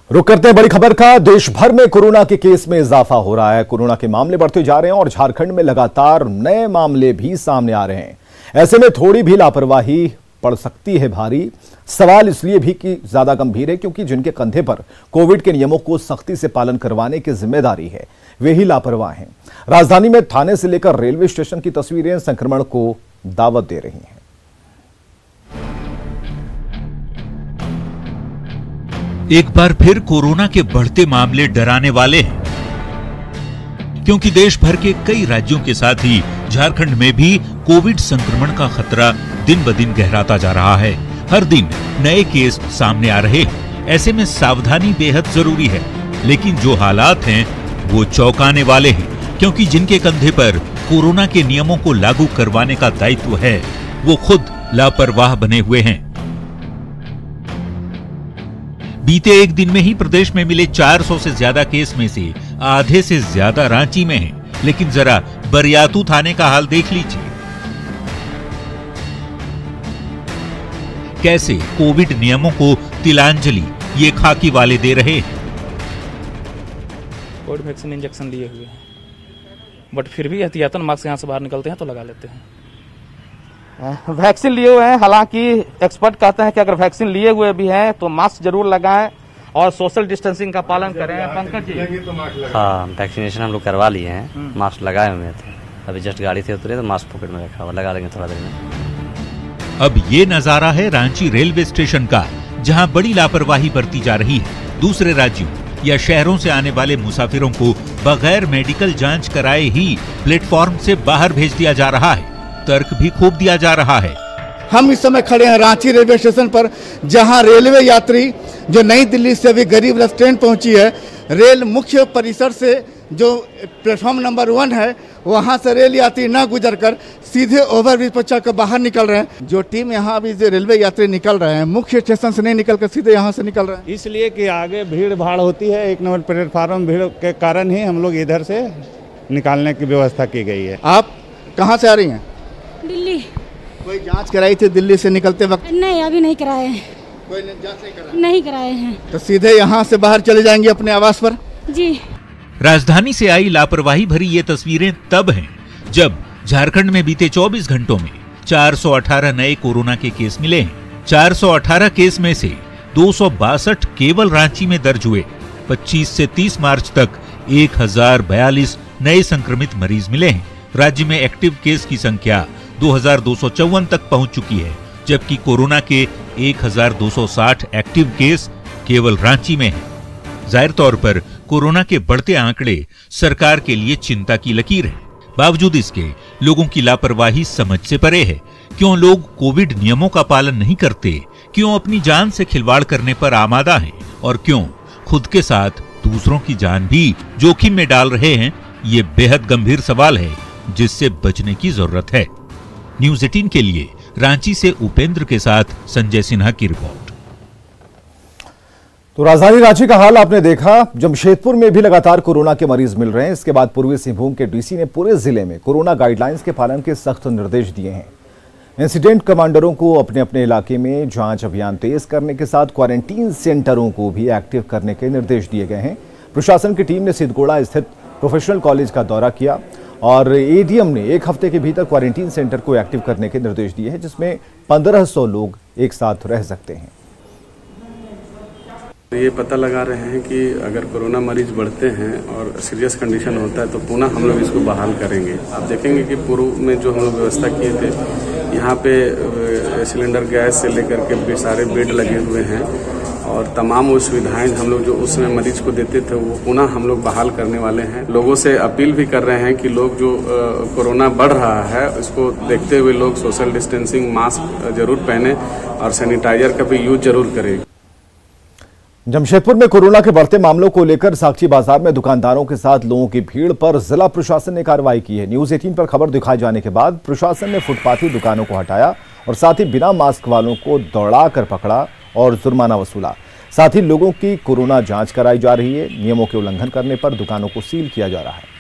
रुक करते हैं बड़ी खबर का। देश भर में कोरोना के केस में इजाफा हो रहा है। कोरोना के मामले बढ़ते जा रहे हैं और झारखंड में लगातार नए मामले भी सामने आ रहे हैं। ऐसे में थोड़ी भी लापरवाही पड़ सकती है भारी। सवाल इसलिए भी कि ज्यादा गंभीर है क्योंकि जिनके कंधे पर कोविड के नियमों को सख्ती से पालन करवाने की जिम्मेदारी है वे ही लापरवाह हैं। राजधानी में थाने से लेकर रेलवे स्टेशन की तस्वीरें संक्रमण को दावत दे रही हैं। एक बार फिर कोरोना के बढ़ते मामले डराने वाले हैं, क्योंकि देश भर के कई राज्यों के साथ ही झारखंड में भी कोविड संक्रमण का खतरा दिन ब दिन गहराता जा रहा है। हर दिन नए केस सामने आ रहे हैं। ऐसे में सावधानी बेहद जरूरी है, लेकिन जो हालात हैं वो चौंकाने वाले हैं, क्योंकि जिनके कंधे पर कोरोना के नियमों को लागू करवाने का दायित्व है वो खुद लापरवाह बने हुए हैं। बीते एक दिन में ही प्रदेश में मिले 400 से ज्यादा केस में से आधे से ज्यादा रांची में हैं। लेकिन जरा बरियातू थाने का हाल देख लीजिए। कैसे कोविड नियमों को तिलांजलि ये खाकी वाले दे रहे हैं। कोविड वैक्सीन इंजेक्शन लिए हुए हैं, बट फिर भी एहतियातन मास्क यहाँ से बाहर निकलते हैं तो लगा लेते हैं। वैक्सीन लिए हुए हैं, हालांकि एक्सपर्ट कहते हैं कि अगर वैक्सीन लिए हुए भी हैं तो मास्क जरूर लगाएं और सोशल डिस्टेंसिंग का पालन करें। पंकज जी, हाँ, वैक्सीनेशन हम लोग करवा लिए हैं, मास्क लगाए हुए थे। अभी जस्ट गाड़ी से उतरे तो मास्क पॉकेट में रखा हुआ, लगा लेंगे थोड़ा देर में। अब ये नजारा है रांची रेलवे स्टेशन का, जहां बड़ी लापरवाही बरती जा रही है। दूसरे राज्यों या शहरों से आने वाले मुसाफिरों को बगैर मेडिकल जांच कराए ही प्लेटफॉर्म से बाहर भेज दिया जा रहा है। तर्क भी खूब दिया जा रहा है। हम इस समय खड़े हैं रांची रेलवे स्टेशन पर, जहां रेलवे यात्री जो नई दिल्ली से अभी गरीब रथ ट्रेन पहुंची है, रेल मुख्य परिसर से जो प्लेटफॉर्म नंबर 1 है वहां से रेल यात्री न गुजरकर सीधे ओवरब्रिज पर चढ़कर बाहर निकल रहे हैं। जो टीम यहाँ अभी जो रेलवे यात्री निकल रहे हैं मुख्य स्टेशन से नहीं निकलकर सीधे यहाँ से निकल रहे हैं, इसलिए कि आगे भीड़ भाड़ होती है। 1 नंबर प्लेटफार्म भीड़ के कारण ही हम लोग इधर से निकालने की व्यवस्था की गई है। आप कहाँ से आ रही हैं? दिल्ली। कोई जांच कराई थी दिल्ली से निकलते वक्त? नहीं, अभी नहीं कराए हैं। कोई जांच नहीं कराया? नहीं कराए हैं। तो सीधे यहाँ से बाहर चले जाएंगे अपने आवास पर? जी। राजधानी से आई लापरवाही भरी ये तस्वीरें तब हैं जब झारखंड में बीते 24 घंटों में 418 नए कोरोना के केस मिले हैं। 418 केस में से 262 केवल रांची में दर्ज हुए। 25 से 30 मार्च तक 1042 नए संक्रमित मरीज मिले हैं। राज्य में एक्टिव केस की संख्या 2254 तक पहुंच चुकी है, जबकि कोरोना के 1260 एक्टिव केस केवल रांची में हैं। जाहिर तौर पर कोरोना के बढ़ते आंकड़े सरकार के लिए चिंता की लकीर है। बावजूद इसके लोगों की लापरवाही समझ से परे है। क्यों लोग कोविड नियमों का पालन नहीं करते, क्यों अपनी जान से खिलवाड़ करने पर आमादा हैं और क्यों खुद के साथ दूसरों की जान भी जोखिम में डाल रहे हैं, ये बेहद गंभीर सवाल है जिससे बचने की जरूरत है। न्यूज़ 18 के लिए रांची से उपेंद्र के साथ संजय सिन्हा की रिपोर्ट। तो राजधानी रांची का हाल आपने देखा। जमशेदपुर में भी लगातार कोरोना के मरीज मिल रहे हैं। इसके बाद पूर्वी सिंहभूम के डीसी ने पूरे जिले में कोरोना गाइडलाइंस के पालन के सख्त निर्देश दिए हैं। इंसिडेंट कमांडरों को अपने अपने इलाके में जांच अभियान तेज करने के साथ क्वारंटीन सेंटरों को भी एक्टिव करने के निर्देश दिए गए हैं। प्रशासन की टीम ने सिद्धगोड़ा स्थित प्रोफेशनल कॉलेज का दौरा किया और एडीएम ने 1 हफ्ते के भीतर क्वारंटीन सेंटर को एक्टिव करने के निर्देश दिए हैं, जिसमें 1500 लोग एक साथ रह सकते हैं। ये पता लगा रहे हैं कि अगर कोरोना मरीज बढ़ते हैं और सीरियस कंडीशन होता है तो पुनः हम लोग इसको बहाल करेंगे। आप देखेंगे कि पूर्व में जो हम लोग व्यवस्था किए थे, यहाँ पे सिलेंडर गैस से लेकर के सारे बेड लगे हुए हैं और तमाम वो सुविधाएं हम लोग जो उस समय मरीज को देते थे वो पुनः हम लोग बहाल करने वाले हैं। लोगों से अपील भी कर रहे हैं कि लोग जो कोरोना बढ़ रहा है उसको देखते हुए लोग सोशल डिस्टेंसिंग, मास्क जरूर पहने और सैनिटाइजर का भी यूज जरूर करें। जमशेदपुर में कोरोना के बढ़ते मामलों को लेकर साक्षी बाजार में दुकानदारों के साथ लोगों की भीड़ पर जिला प्रशासन ने कार्रवाई की है। न्यूज़ 18 पर खबर दिखाए जाने के बाद प्रशासन ने फुटपाथी दुकानों को हटाया और साथ ही बिना मास्क वालों को दौड़ाकर पकड़ा और जुर्माना वसूला। साथ ही लोगों की कोरोना जांच कराई जा रही है। नियमों के उल्लंघन करने पर दुकानों को सील किया जा रहा है।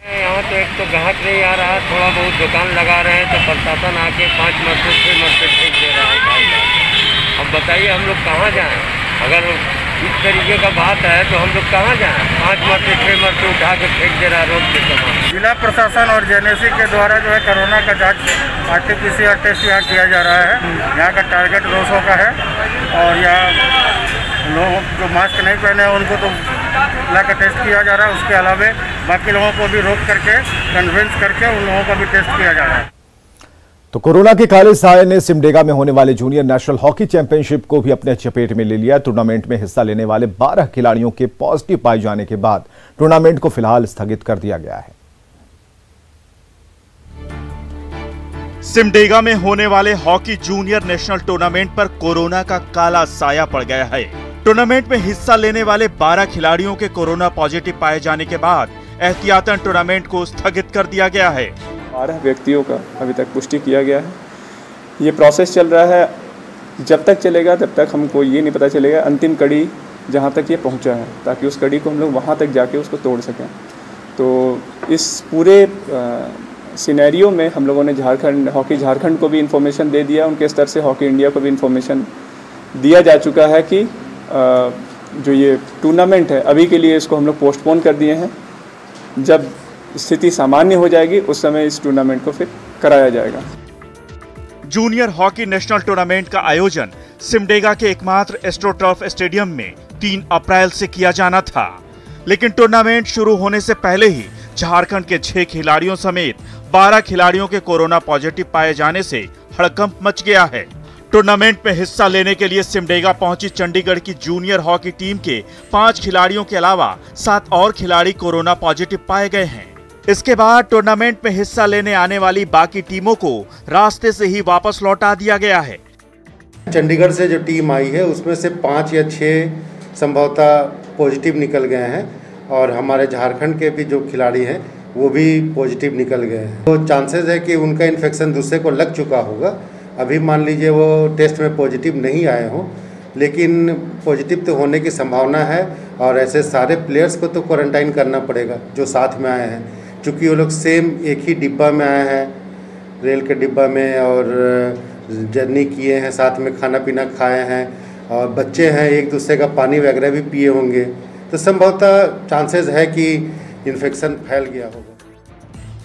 यहाँ तो एक तो ग्राहक नहीं आ रहा, थोड़ा बहुत दुकान लगा रहे हैं तो प्रशासन आके 5 मरते 6 मरते ठीक दे रहा है। अब बताइए हम लोग कहाँ जाएं? अगर इस तरीके का बात है तो हम लोग कहाँ जाएं? 5 मरते 6 मरते उठा के फेंक दे रहा रोड के सामान। जिला प्रशासन और जेएनएससी के द्वारा जो है कोरोना का जांच RT-PCR टेस्ट यहाँ किया जा रहा है। यहाँ का टारगेट 200 का है और यहाँ लोग जो मास्क नहीं पहने हैं उनको तो ला कर टेस्ट किया जा रहा है। उसके अलावा बाकी लोगों को भी रोक करके कन्विंस करके उन लोगों का भी टेस्ट किया जा रहा है। तो कोरोना के काले साए ने सिमडेगा में होने वाले जूनियर नेशनल हॉकी चैंपियनशिप को भी अपने चपेट में ले लिया। टूर्नामेंट में हिस्सा लेने वाले 12 खिलाड़ियों के पॉजिटिव पाए जाने के बाद टूर्नामेंट को फिलहाल स्थगित कर दिया गया है। सिमडेगा में होने वाले हॉकी जूनियर नेशनल टूर्नामेंट पर कोरोना का काला साया पड़ गया है। टूर्नामेंट में हिस्सा लेने वाले 12 खिलाड़ियों के कोरोना पॉजिटिव पाए जाने के बाद एहतियातन टूर्नामेंट को स्थगित कर दिया गया है। 12 व्यक्तियों का अभी तक पुष्टि किया गया है। ये प्रोसेस चल रहा है, जब तक चलेगा तब तक हमको ये नहीं पता चलेगा अंतिम कड़ी जहाँ तक ये पहुँचा है, ताकि उस कड़ी को हम लोग वहाँ तक जाके उसको तोड़ सकें। तो इस पूरे सिनेरियो में हम लोगों ने हॉकी झारखंड को भी इन्फॉर्मेशन दे दिया, उनके स्तर से हॉकी इंडिया को भी इन्फॉर्मेशन दिया जा चुका है कि जो ये टूर्नामेंट है अभी के लिए इसको हम लोग पोस्टपोन कर दिए हैं। जब स्थिति सामान्य हो जाएगी उस समय इस टूर्नामेंट को फिर कराया जाएगा। जूनियर हॉकी नेशनल टूर्नामेंट का आयोजन सिमडेगा के एकमात्र एस्ट्रोटर्फ स्टेडियम में 3 अप्रैल से किया जाना था, लेकिन टूर्नामेंट शुरू होने से पहले ही झारखंड के 6 खिलाड़ियों समेत 12 खिलाड़ियों के कोरोना पॉजिटिव पाए जाने से हड़कंप मच गया है। टूर्नामेंट में हिस्सा लेने के लिए सिमडेगा पहुंची चंडीगढ़ की जूनियर हॉकी टीम के 5 खिलाड़ियों के अलावा 7 और खिलाड़ी कोरोना पॉजिटिव पाए गए हैं। इसके बाद टूर्नामेंट में हिस्सा लेने आने वाली बाकी टीमों को रास्ते से ही वापस लौटा दिया गया है। चंडीगढ़ से जो टीम आई है उसमें से 5 या 6 संभवतः पॉजिटिव निकल गए हैं और हमारे झारखंड के भी जो खिलाड़ी हैं वो भी पॉजिटिव निकल गए हैं। तो चांसेस है कि उनका इन्फेक्शन दूसरे को लग चुका होगा। अभी मान लीजिए वो टेस्ट में पॉजिटिव नहीं आए हों, लेकिन पॉजिटिव तो होने की संभावना है और ऐसे सारे प्लेयर्स को तो क्वारंटाइन करना पड़ेगा जो साथ में आए हैं, क्योंकि वो लोग सेम एक ही डिब्बा में आए हैं, रेल के डिब्बा में, और जर्नी किए हैं, साथ में खाना पीना खाए हैं और बच्चे हैं, एक दूसरे का पानी वगैरह भी पिए होंगे, तो संभवतः चांसेस है कि इन्फेक्शन फैल गया होगा।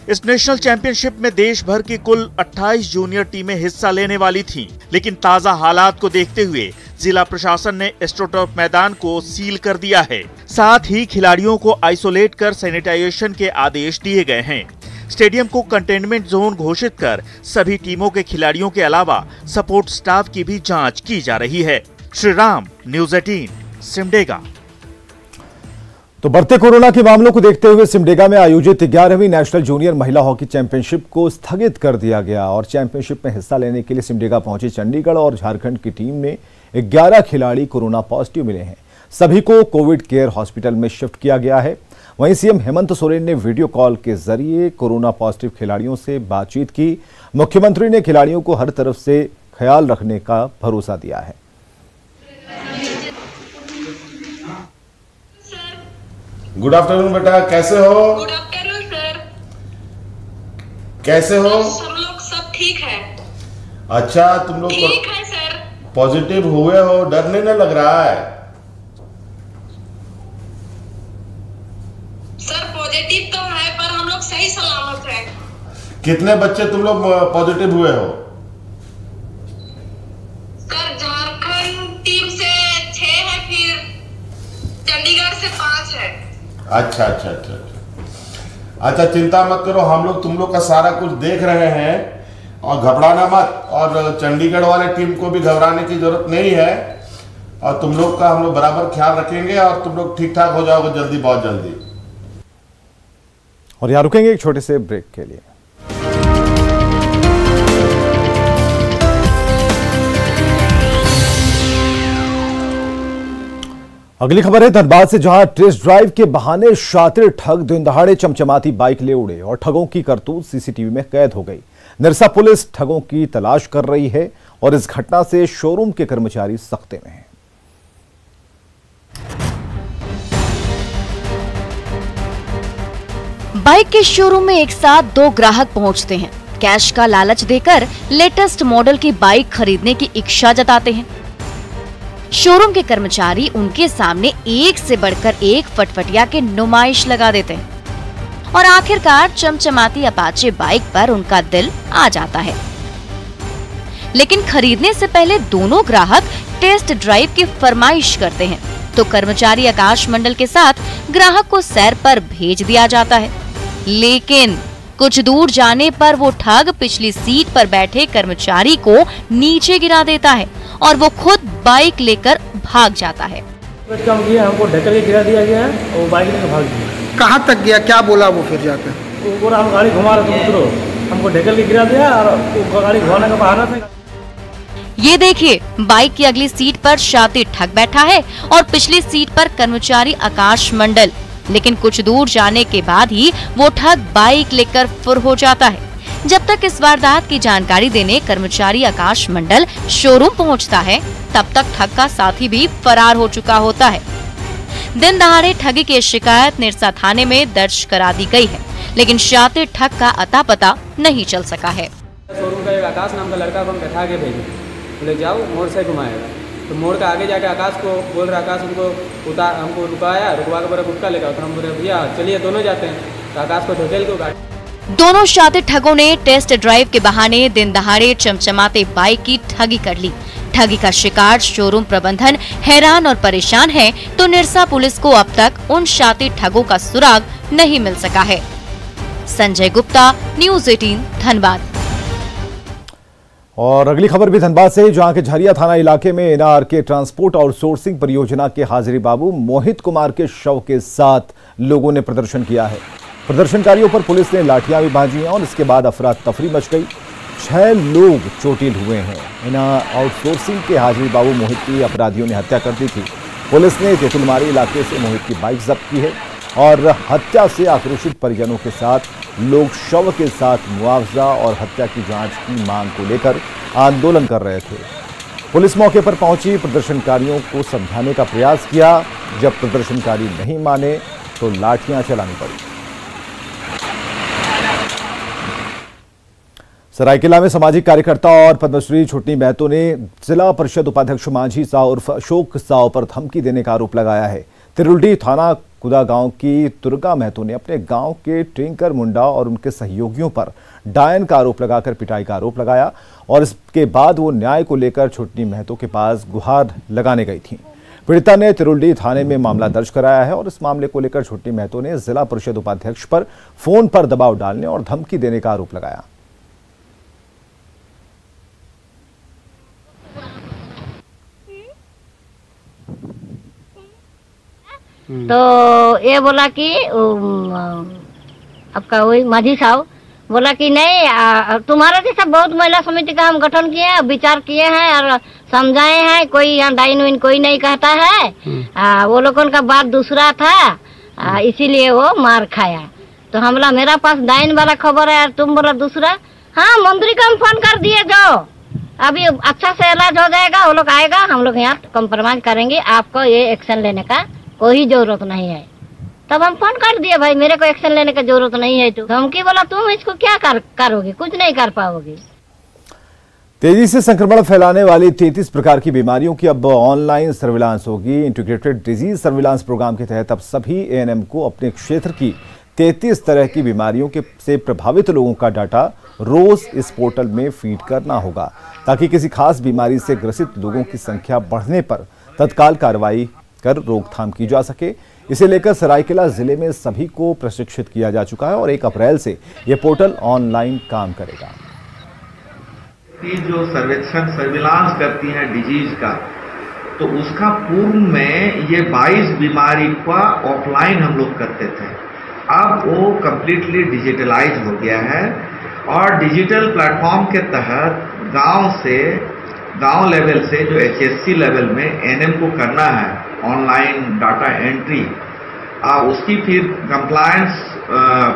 इस नेशनल चैंपियनशिप में देश भर की कुल 28 जूनियर टीमें हिस्सा लेने वाली थीं, लेकिन ताजा हालात को देखते हुए जिला प्रशासन ने एस्ट्रोटर्फ मैदान को सील कर दिया है। साथ ही खिलाड़ियों को आइसोलेट कर सैनिटाइजेशन के आदेश दिए गए हैं। स्टेडियम को कंटेनमेंट जोन घोषित कर सभी टीमों के खिलाड़ियों के अलावा सपोर्ट स्टाफ की भी जांच की जा रही है। श्री राम, न्यूज़ 18, सिमडेगा। तो बढ़ते कोरोना के मामलों को देखते हुए सिमडेगा में आयोजित 11वीं नेशनल जूनियर महिला हॉकी चैंपियनशिप को स्थगित कर दिया गया और चैंपियनशिप में हिस्सा लेने के लिए सिमडेगा पहुंची चंडीगढ़ और झारखंड की टीम में 11 खिलाड़ी कोरोना पॉजिटिव मिले हैं। सभी को कोविड केयर हॉस्पिटल में शिफ्ट किया गया है। वहीं सीएम हेमंत सोरेन ने वीडियो कॉल के जरिए कोरोना पॉजिटिव खिलाड़ियों से बातचीत की। मुख्यमंत्री ने खिलाड़ियों को हर तरफ से ख्याल रखने का भरोसा दिया है। गुड आफ्टरनून बेटा, कैसे हो? Good afternoon sir. कैसे हो? सब लोग सब ठीक है। अच्छा, तुम लोग ठीक है सर। पॉजिटिव हुए हो, डर नहीं ना लग रहा है? सर पॉजिटिव तो है पर हम लोग सही सलामत हैं। कितने बच्चे तुम लोग पॉजिटिव हुए हो? सर झारखंड टीम से 6 है, फिर चंडीगढ़ से 5 है। अच्छा, चिंता मत करो, हम लोग तुम लोग का सारा कुछ देख रहे हैं और घबराना मत। और चंडीगढ़ वाले टीम को भी घबराने की जरूरत नहीं है और तुम लोग का हम लोग बराबर ख्याल रखेंगे और तुम लोग ठीक ठाक हो जाओगे जल्दी, बहुत जल्दी। और यहाँ रुकेंगे एक छोटे से ब्रेक के लिए। अगली खबर है धनबाद से, जहां टेस्ट ड्राइव के बहाने शातिर ठग दिन दहाड़े चमचमाती बाइक ले उड़े और ठगों की करतूत सीसीटीवी में कैद हो गई। निरसा पुलिस ठगों की तलाश कर रही है और इस घटना से शोरूम के कर्मचारी सख्ते में हैं। बाइक के शोरूम में एक साथ 2 ग्राहक पहुंचते हैं। कैश का लालच देकर लेटेस्ट मॉडल की बाइक खरीदने की इच्छा जताते हैं। शोरूम के कर्मचारी उनके सामने एक से बढ़कर एक फटफटिया के नुमाइश लगा देते हैं और आखिरकार चमचमाती अपाचे बाइक पर उनका दिल आ जाता है। लेकिन खरीदने से पहले दोनों ग्राहक टेस्ट ड्राइव की फरमाइश करते हैं, तो कर्मचारी आकाश मंडल के साथ ग्राहक को सैर पर भेज दिया जाता है। लेकिन कुछ दूर जाने पर वो ठग पिछली सीट पर बैठे कर्मचारी को नीचे गिरा देता है और वो खुद बाइक लेकर भाग जाता है। हमको ढकेल के गिरा दिया गया है और बाइक लेकर भाग गया। कहाँ तक गया, क्या बोला वो फिर जाकर? वो बोला हम गाड़ी घुमा रहे थे, उतरो। हमको ढकेल के गिरा दिया और वो गाड़ी घुमाने का बहाना था। ये देखिए, बाइक की अगली सीट पर शातिर ठग बैठा है और पिछली सीट पर कर्मचारी आकाश मंडल। लेकिन कुछ दूर जाने के बाद ही वो ठग बाइक लेकर फुर हो जाता है। जब तक इस वारदात की जानकारी देने कर्मचारी आकाश मंडल शोरूम पहुंचता है, तब तक ठग का साथी भी फरार हो चुका होता है। दिन दहाड़े ठगी की शिकायत निरसा थाने में दर्ज करा दी गई है, लेकिन शातिर ठग का अता पता नहीं चल सका है। शोरूम का एक आकाश नाम का लड़का को हम बैठा के भेजे, बोले जाओ मोड़ से घुमाएगा। तो मोड़ का आगे जाके आकाश को बोल रहा, आकाश हमको रुकवाया, रुकवा के बोला गुटका लेकर। तो हम बोले भैया चलिए दोनों जाते हैं। तो आकाश को ढकेल को गाड़ी। दोनों शातिर ठगों ने टेस्ट ड्राइव के बहाने दिन दहाड़े चमचमाते बाइक की ठगी कर ली। ठगी का शिकार शोरूम प्रबंधन हैरान और परेशान है, तो निरसा पुलिस को अब तक उन शातिर ठगों का सुराग नहीं मिल सका है। संजय गुप्ता, न्यूज़ 18, धनबाद। और अगली खबर भी धनबाद से, जहां के झरिया थाना इलाके में एनआर के ट्रांसपोर्ट और सोर्सिंग परियोजना के हाजिरी बाबू मोहित कुमार के शव के साथ लोगों ने प्रदर्शन किया है। प्रदर्शनकारियों पर पुलिस ने लाठियां भी भांजी हैं और इसके बाद अफरा तफरी मच गई। 6 लोग चोटिल हुए हैं। एनआर आउटसोर्सिंग के हाजिरी बाबू मोहित की अपराधियों ने हत्या कर दी थी। पुलिस ने तेतुलमारी इलाके से मोहित की बाइक जब्त की है और हत्या से आक्रोशित परिजनों के साथ लोग शव के साथ मुआवजा और हत्या की जांच की मांग को लेकर आंदोलन कर रहे थे। पुलिस मौके पर पहुंची, प्रदर्शनकारियों को समझाने का प्रयास किया। जब प्रदर्शनकारी नहीं माने तो लाठियां चलानी पड़ी। सरायकेला में सामाजिक कार्यकर्ता और पद्मश्री छुटनी महतो ने जिला परिषद उपाध्यक्ष मांझी साह उर्फ अशोक साह पर धमकी देने का आरोप लगाया है। तिरुल्डी थाना कुदा गांव की दुर्गा महतो ने अपने गांव के टिंकर मुंडा और उनके सहयोगियों पर डायन का आरोप लगाकर पिटाई का आरोप लगाया और इसके बाद वो न्याय को लेकर छुटनी महतो के पास गुहार लगाने गई थी। पीड़िता ने तिरुल्डी थाने में मामला दर्ज कराया है और इस मामले को लेकर छुटनी महतो ने जिला परिषद उपाध्यक्ष पर फोन पर दबाव डालने और धमकी देने का आरोप लगाया। तो ये बोला कि आपका वही माझी साहब बोला कि नहीं, तुम्हारा जैसा बहुत महिला समिति का हम गठन किए हैं, विचार किए हैं और समझाए हैं। कोई यहाँ डाइन वाइन कोई नहीं कहता है। वो लोगों का बात दूसरा था, इसीलिए वो मार खाया। तो हम बोला मेरा पास डाइन वाला खबर है और तुम बोला दूसरा। हाँ, मंत्री को हम फोन कर दिए, जाओ अभी अच्छा से इलाज हो जाएगा, वो लोग आएगा, हम लोग यहाँ कॉम्प्रोमाइज करेंगे, आपको ये एक्शन लेने का कोई जरूरत नहीं है। तब हम फोन कर दिए, भाई मेरे को एक्शन लेने की जरूरत नहीं है। तो धमकी बोला तुम इसको क्या करोगे, कुछ नहीं कर पाओगे। तेजी से संक्रमण फैलाने वाली 33 प्रकार की बीमारियों की अब ऑनलाइन सर्विलांस होगी। इंटीग्रेटेड डिजीज सर्विलांस प्रोग्राम के तहत अब सभी एएनएम को अपने क्षेत्र की 33 तरह की बीमारियों से प्रभावित लोगों का डाटा रोज इस पोर्टल में फीड करना होगा, ताकि किसी खास बीमारी से ग्रसित लोगों की संख्या बढ़ने पर तत्काल कार्रवाई कर रोकथाम की जा सके। इसे लेकर सरायकेला जिले में सभी को प्रशिक्षित किया जा चुका है और 1 अप्रैल से यह पोर्टल ऑनलाइन काम करेगा। जो सर्विलांस करती है डिजीज का, तो उसका पूर्व में ये 22 बीमारी का ऑफलाइन हम लोग करते थे। अब वो कंप्लीटली डिजिटलाइज हो गया है और डिजिटल प्लेटफॉर्म के तहत गांव लेवल से जो HSC लेवल में एनएम को करना है ऑनलाइन डाटा एंट्री, उसकी फिर कंप्लायंस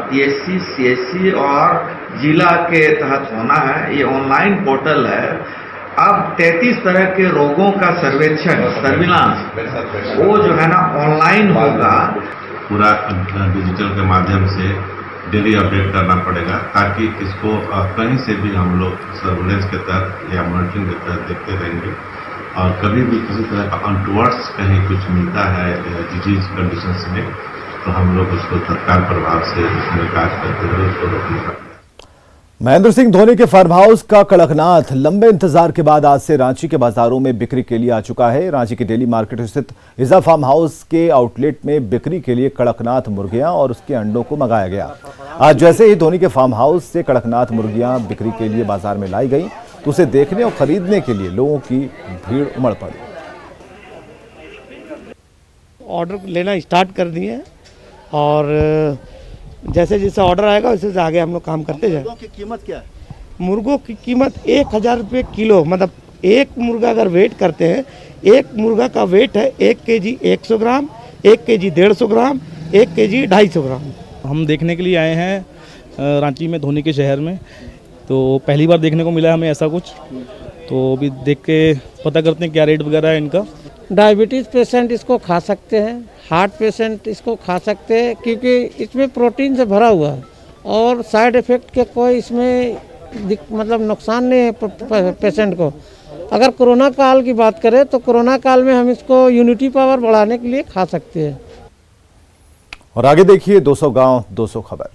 PSC, CSC और जिला के तहत होना है। ये ऑनलाइन पोर्टल है। अब 33 तरह के रोगों का सर्विलांस वो जो है ना ऑनलाइन होगा। पूरा डिजिटल के माध्यम से डेली अपडेट करना पड़ेगा, ताकि इसको कहीं से भी हम लोग सर्विलेंस के तहत या मॉनिटरिंग के तहत देखते रहेंगे और कभी भी किसी तरह का अनटुवर्ड्स कहीं कुछ मिलता है डिजीज कंडीशंस में, तो हम लोग उसको तत्काल प्रभाव से उसमें कार्य करते हुए उसको रोकने का। महेंद्र सिंह धोनी के फार्म हाउस का कड़कनाथ लंबे इंतजार के बाद आज से रांची के बाजारों में बिक्री के लिए आ चुका है। रांची के डेली मार्केट स्थित इजा फार्म हाउस के आउटलेट में बिक्री के लिए कड़कनाथ मुर्गियां और उसके अंडों को मंगाया गया। आज जैसे ही धोनी के फार्म हाउस से कड़कनाथ मुर्गियां बिक्री के लिए बाजार में लाई गई तो उसे देखने और खरीदने के लिए लोगों की भीड़ उमड़ पड़ी। ऑर्डर लेना स्टार्ट कर दिए और जैसे जैसे ऑर्डर आएगा वैसे से आगे हम लोग काम करते जाए। मुर्गों की कीमत क्या है? मुर्गों की कीमत 1000 रुपये किलो, मतलब एक मुर्गा अगर वेट करते हैं, एक मुर्गा का वेट है 1 केजी 100 ग्राम, 1 केजी 150 ग्राम, 1 केजी 250 ग्राम। हम देखने के लिए आए हैं रांची में, धोनी के शहर में, तो पहली बार देखने को मिला हमें ऐसा कुछ, तो अभी देख के पता करते हैं क्या रेट वगैरह है इनका। डायबिटीज़ पेशेंट इसको खा सकते हैं, हार्ट पेशेंट इसको खा सकते हैं, क्योंकि इसमें प्रोटीन से भरा हुआ है और साइड इफ़ेक्ट के कोई इसमें मतलब नुकसान नहीं है पेशेंट को। अगर कोरोना काल की बात करें तो कोरोना काल में हम इसको इम्यूनिटी पावर बढ़ाने के लिए खा सकते हैं। और आगे देखिए 200 गांव 200 खबर।